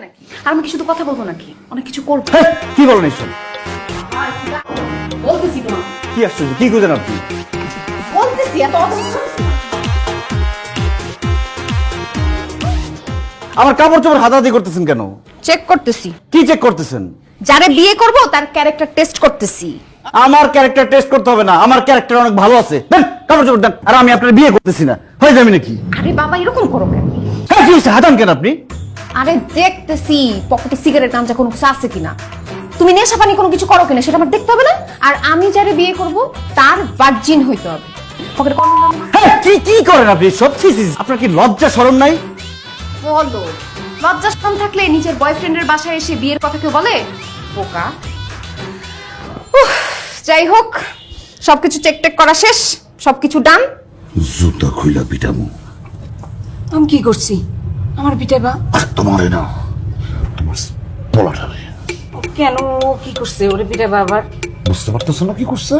নাকি আর আমি কি শুধু কথা বলবো নাকি অনেক কিছু করব। কি বলেন এসব? বলতেছি তো কি আশ্চর্য, কি খুঁজেন আপনি? বলতেছি এত আমার কাপড় চোপড় হাতাহাতি করতেছেন কেন? চেক করতেছি কি চেক করতেছেন? যারে বিয়ে করব তার ক্যারেক্টার টেস্ট করতেছি। আমার ক্যারেক্টার টেস্ট করতে হবে না, আমার ক্যারেক্টার অনেক ভালো আছে। দেন কাপড় চোপড় দেন। আর আমি আপনার বিয়ে করতেছি না, হয়ে যাবে নাকি? আরে বাবা এরকম করো কেন? হ্যাঁ কি হয়েছে, হাতান কেন আপনি? আরে দেখতেছি পকেটে সিগারেট গাঞ্জা কোনো কিছু আছে কিনা। তুমি নেশা পানি কোনো কিছু করো কিনা সেটা আমার দেখতে হবে না। আর আমি যারে বিয়ে করব তার ভার্জিন হইতে হবে। পকেটে কন্ডম হ্যাঁ কি কি করেন আপনি সব? আপনার কি লজ্জা শরম নাই? বলো, লজ্জা শরম থাকলে নিজের বয়ফ্রেন্ডের বাসায় এসে বিয়ের কথা কেউ বলে? বোকা। যাই হোক, সবকিছু চেক টেক করা শেষ, সবকিছু ডান। জুতা খুইলা পিটামু। আমি কি করছি? আমার পিটাবা আর তোমারে না, তোমার পোলাটারে। কেন? কি করছে? ওরে পিটাবা আবার? বুঝতে পারতেছো না কি করছে?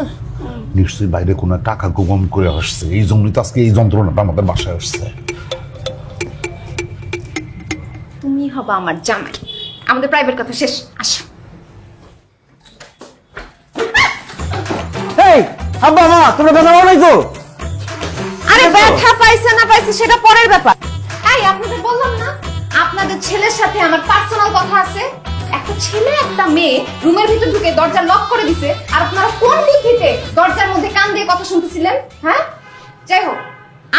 নিশ্চয়ই বাইরে কোনো টাকা গোপন করে আসছে, এই জন্যই তো আজকে এই যন্ত্রণাটা আমাদের বাসায় আসছে। তুমি হবা আমার জামাই। আমাদের প্রাইভেট কথা শেষ, আসো। এই আব্বা মা, তোমরা কথা বলো নাই তো? আরে ব্যথা পাইছে না পাইছে সেটা পরের ব্যাপার। এই আপনাদের বললাম না আপনাদের ছেলের সাথে আমার পার্সোনাল কথা আছে। একটা ছেলে একটা মেয়ে রুমের ভিতর ঢুকে দরজা লক করে দিছে আর আপনারা কোন লিখিতে দরজার মধ্যে কান দিয়ে কথা শুনতেছিলেন? হ্যাঁ, যাই হোক,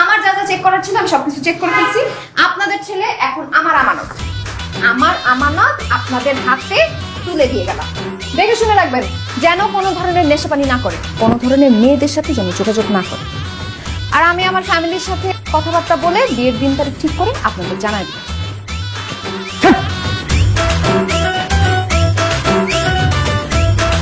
আমার যা যা চেক করার ছিল আমি সবকিছু চেক করে ফেলছি। আপনাদের ছেলে এখন আমার আমানত। আমার আমানত আপনাদের হাতে তুলে দিয়ে গেলাম। দেখে শুনে রাখবেন যেন কোনো ধরনের নেশাপানি না করে, কোনো ধরনের মেয়েদের সাথে যেন যোগাযোগ না করে। আর আমি আমার ফ্যামিলির সাথে কথাবার্তা বলে বিয়ের দিন তারিখ ঠিক করে আপনাদের জানাই দিই।